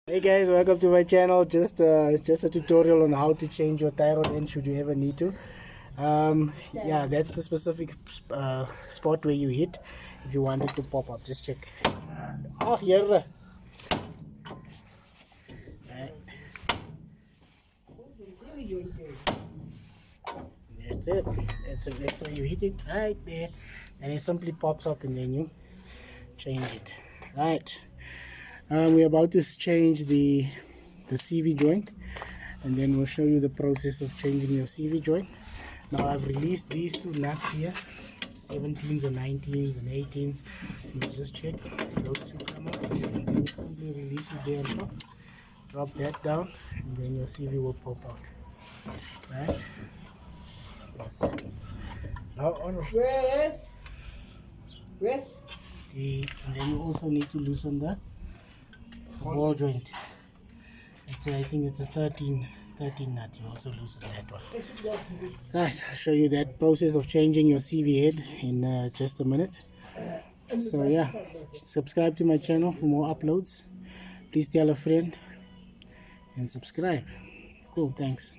Hey guys, welcome to my channel. Just a tutorial on how to change your tyrod end should you ever need to. Yeah, that's the specific spot where you hit if you want it to pop up. Just check. Ah, here. Right. That's it. That's where you hit it right there, and it simply pops up, and then you change it. Right. We're about to change the CV joint, and then we'll show you the process of changing your CV joint. Now I've released these two nuts here, 17s and 19s and 18s. You just check those two come up, and then you simply release it there on top, drop that down, and then your CV will pop out. Right? That's it. Now on and then you also need to loosen the ball joint. I think it's a 13 nut. You also loosen that one. Right, I'll show you that process of changing your CV head in just a minute. So yeah, subscribe to my channel for more uploads. Please tell a friend and subscribe. Cool, thanks.